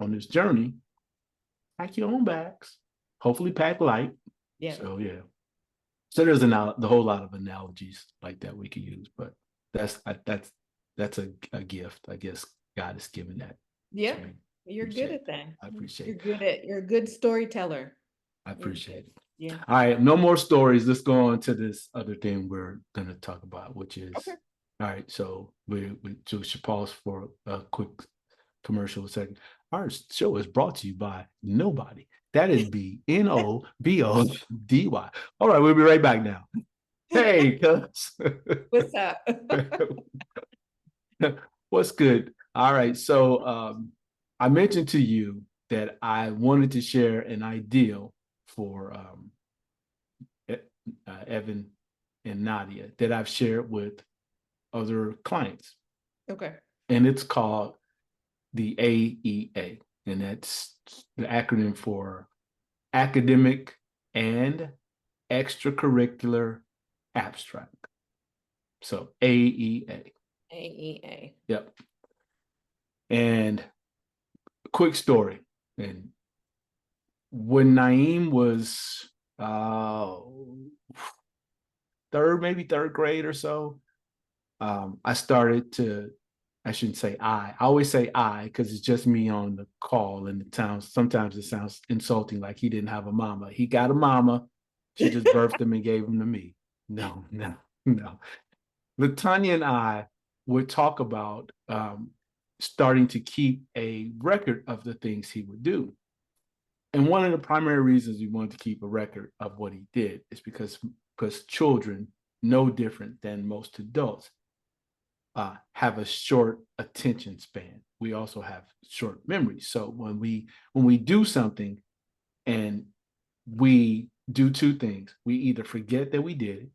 on this journey, pack your own bags. Hopefully pack light. Yeah. So yeah. So there's the whole lot of analogies like that we could use, but that's a gift. I guess God has given that Yeah. to me. You're good at that. I appreciate it. You're a good storyteller. I appreciate it. Yeah. All right, no more stories. Let's go on to this other thing we're going to talk about, which is Okay. all right. So we should pause for a quick commercial second. Our show is brought to you by nobody. That is BNOBODY. All right, we'll be right back now. Hey, cuz. What's up? What's good? All right. So I mentioned to you that I wanted to share an ideal for Evan and Nadia that I've shared with other clients. Okay. And it's called the AEA. And that's the acronym for Academic and Extracurricular Abstract. So AEA. AEA. Yep. And quick story. And when Naeem was third grade or so, I started to, I shouldn't say I always say I because it's just me on the call, and sometimes it sounds insulting, like he didn't have a mama. He got a mama. She just birthed him and gave him to me. No. Latanya and I would talk about starting to keep a record of the things he would do. And one of the primary reasons we wanted to keep a record of what he did is because children, no different than most adults, have a short attention span. We also have short memories. So when we do something and we do two things, we either forget that we did it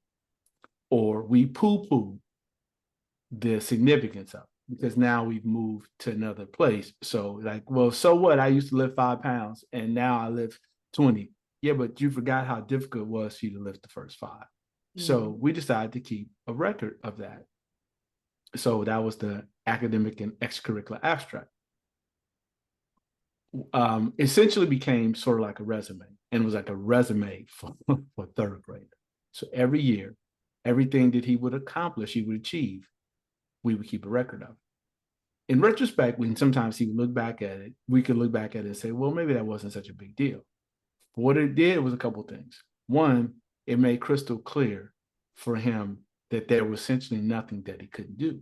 or we poo-poo the significance of it, because now we've moved to another place. So like, well, so what? I used to lift 5 pounds and now I lift 20. Yeah, but you forgot how difficult it was for you to lift the first 5. Mm-hmm. So we decided to keep a record of that. So that was the Academic and Extracurricular Abstract. Essentially became sort of like a resume, and it was like a resume for third grader. So every year, everything that he would accomplish, he would achieve, we would keep a record of. In retrospect, when sometimes he would look back at it, we could look back at it and say, well, maybe that wasn't such a big deal. But what it did was a couple of things. One, it made crystal clear for him that there was essentially nothing that he couldn't do,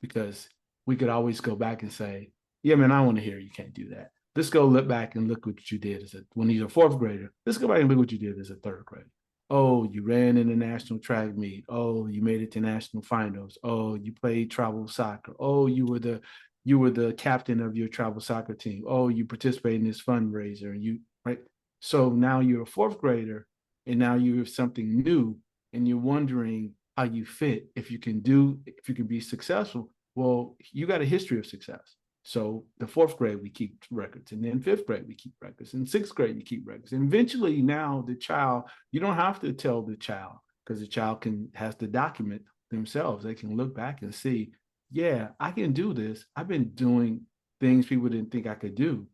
because we could always go back and say, yeah, man, I want to hear you can't do that. Let's go look back and look what you did when he's a 4th grader. Let's go back and look what you did as a 3rd grader. Oh, you ran in the national track meet. Oh, you made it to national finals. Oh, you played travel soccer. Oh, you were the captain of your travel soccer team. Oh, you participated in this fundraiser. Right. So now you're a 4th grader, and now you have something new, and you're wondering how you fit, if you can be successful. Well, you got a history of success. So the 4th grade, we keep records, and then 5th grade, we keep records, and 6th grade, you keep records. And eventually now the child, you don't have to tell the child, because the child has to document themselves. They can look back and see, yeah, I can do this. I've been doing things people didn't think I could do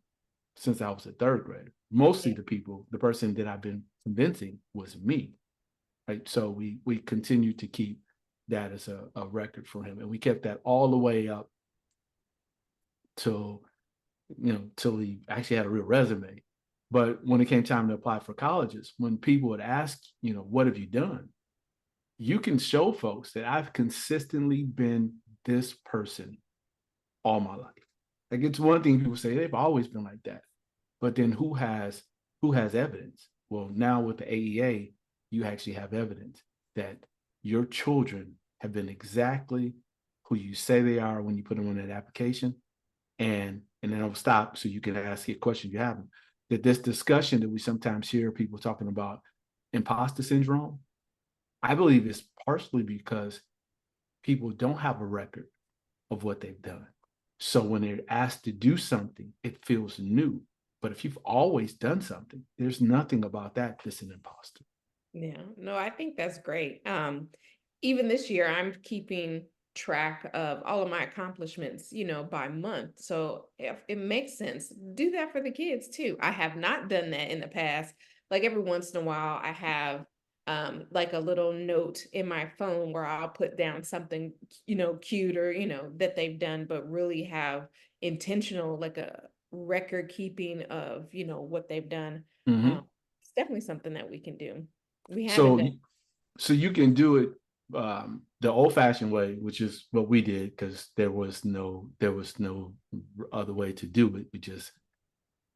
since I was a 3rd grader. Mostly the person that I've been convincing was me. Right. So we continue to keep that as a record for him. And we kept that all the way up till he actually had a real resume. But when it came time to apply for colleges, when people would ask, what have you done? You can show folks that I've consistently been this person all my life. Like, it's one thing people say they've always been like that, but then who has evidence? Well, now with the AEA, you actually have evidence that your children have been exactly who you say they are when you put them on that application. And then I'll stop so you can ask a question you have. That this discussion that we sometimes hear people talking about imposter syndrome, I believe is partially because people don't have a record of what they've done. So when they're asked to do something, it feels new. But if you've always done something, there's nothing about that that's an imposter. Yeah, no, I think that's great. Even this year, I'm keeping track of all of my accomplishments, by month. So if it makes sense, do that for the kids too. I have not done that in the past. Like every once in a while, I have like a little note in my phone where I'll put down something, cute or, that they've done, but really have intentional, like a record keeping of, what they've done. Mm-hmm. It's definitely something that we can do. We haven't So, done. so you can do it the old-fashioned way, which is what we did, because there was no other way to do it.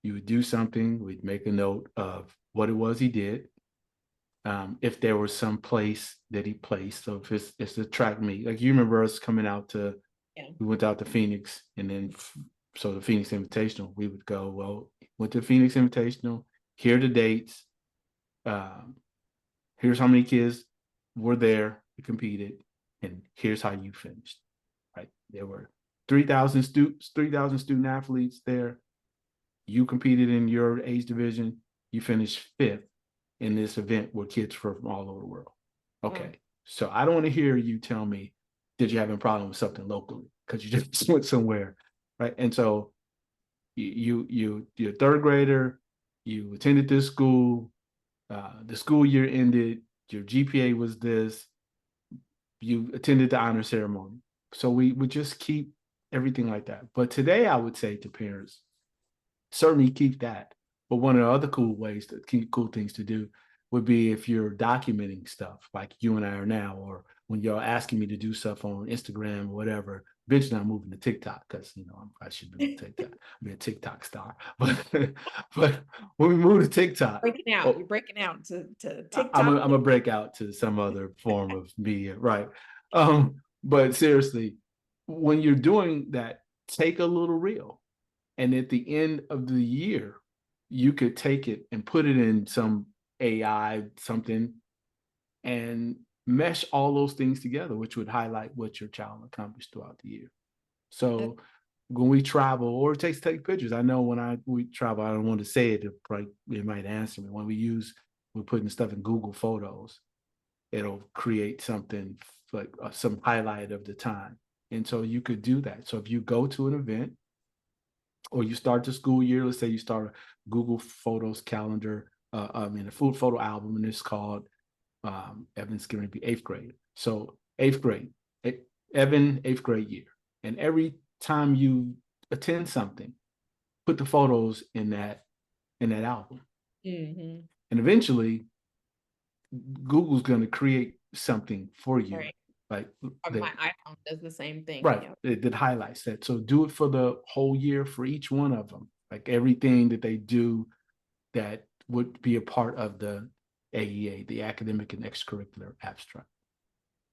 You would do something, we'd make a note of what it was he did. If there was some place that he placed, so if it's a track meet, like you remember us coming out to, Yeah. we went out to Phoenix, and then so the Phoenix Invitational, we would go, well, went to Phoenix Invitational, here are the dates, um, here's how many kids were there who competed, and here's how you finished. Right, there were 3,000 student athletes there. You competed in your age division. You finished 5th in this event with kids from all over the world. Okay, so I don't want to hear you tell me that you're having a problem with something locally because you just went somewhere, right? And so you're a third grader. You attended this school. The school year ended. Your GPA was this. You attended the honor ceremony. So we would just keep everything like that. But today, I would say to parents, certainly keep that. But one of the other cool things to do would be if you're documenting stuff like you and I are now, or when you're asking me to do stuff on Instagram or whatever. Eventually, I'm moving to TikTok because I should be on TikTok, be a TikTok star. But when we move to TikTok, Breaking out. You're breaking out to TikTok. I'm a break out to some other form of media, right? But seriously, when you're doing that, take a little reel, and at the end of the year, you could take it and put it in some AI something and mesh all those things together, which would highlight what your child accomplished throughout the year. So when we travel, or it takes take pictures. I know when we travel, I don't want to say it, it might answer me. When we're putting stuff in Google Photos, it'll create something like some highlight of the time. And so you could do that. So if you go to an event or you start the school year, let's say you start a Google Photos calendar, a food photo album, and it's called Evan's going to be 8th grade. So 8th grade, Evan, 8th grade year. And every time you attend something, put the photos in that album. Mm-hmm. And eventually Google's going to create something for you. Right. Like My iPhone does the same thing. right. Yeah. It highlights that. So do it for the whole year for each one of them. Like everything that they do that would be a part of the AEA, the Academic and Extracurricular Abstract.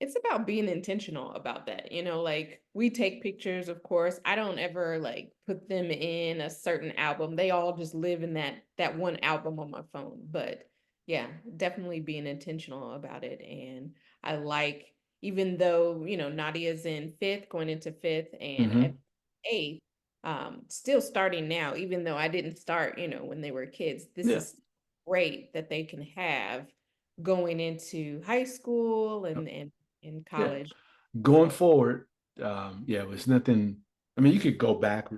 It's about being intentional about that. Like we take pictures, of course. I don't ever like put them in a certain album. They all just live in that one album on my phone. But yeah, definitely being intentional about it. And I like, even though, Nadia's in 5th, going into 5th, and Mm-hmm. at 8th, still starting now, even though I didn't start, when they were kids. This Yeah. is great that they can have going into high school and in Yeah. college. Going So forward, yeah, it was nothing. I mean, you could go back,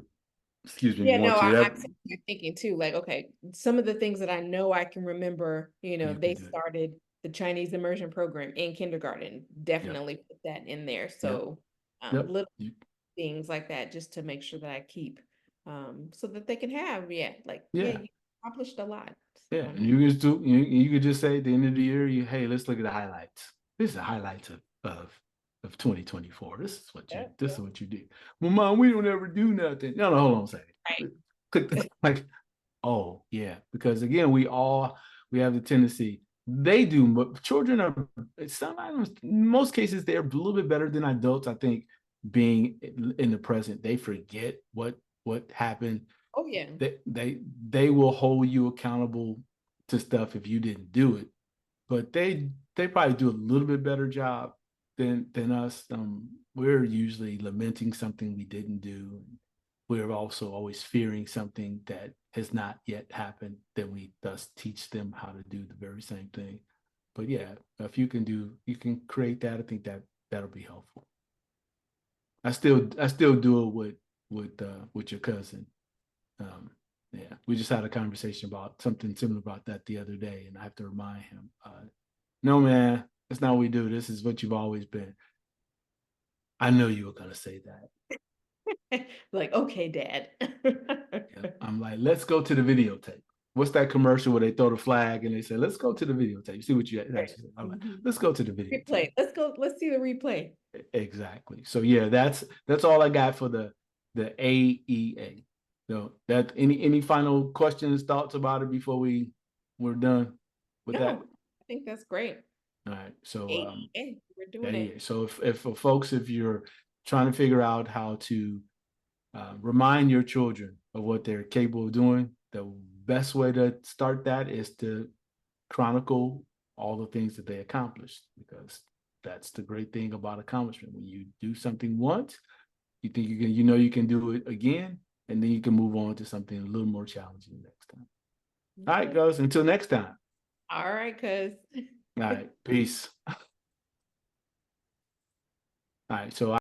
excuse me, if yeah, you want no, to. I'm thinking too, like, okay, some of the things that I know I can remember, You they could do it. started the Chinese immersion program in kindergarten. Yep. Definitely put that in there. Yep. So Yep. little things like that just to make sure that I keep so that they can have, Yeah. you accomplished a lot. Yeah. So And you could just say at the end of the year, hey, let's look at the highlights. This is the highlights of 2024. yeah, This is what you did. Well, Mom, we don't ever do nothing. No, hold on a second. right. Click like, oh yeah, because again, we have the tendency they do, but children are sometimes in most cases they're a little bit better than adults. I think being in the present, they forget what happened. Oh yeah. They will hold you accountable to stuff if you didn't do it, but they probably do a little bit better job than us. We're usually lamenting something we didn't do. We're also always fearing something that has not yet happened. Then we thus teach them how to do the very same thing. But yeah, if you can create that, I think that'll be helpful. I still do it with your cousin. Yeah, we just had a conversation about something similar about that the other day, and I have to remind him, no, man, that's not what we do. This is what you've always been. I know you were gonna say that. Like, okay, Dad. Yeah. I'm like, let's go to the videotape. What's that commercial where they throw the flag and they say, let's go to the videotape? See what you actually said. I'm like, let's go to the videotape. Replay. Let's go. Let's see the replay. Exactly. So yeah, that's all I got for the AEA. So that any final questions, thoughts about it before we're done with that? I think that's great. All right. So AEA, we're doing it. So if for folks, if you're trying to figure out how to remind your children of what they're capable of doing, the best way to start that is to chronicle all the things that they accomplished, because that's the great thing about accomplishment. When you do something once, you think you can, you can do it again, and then you can move on to something a little more challenging next time. All right, guys, until next time. All right, cuz. All right, peace. All right, so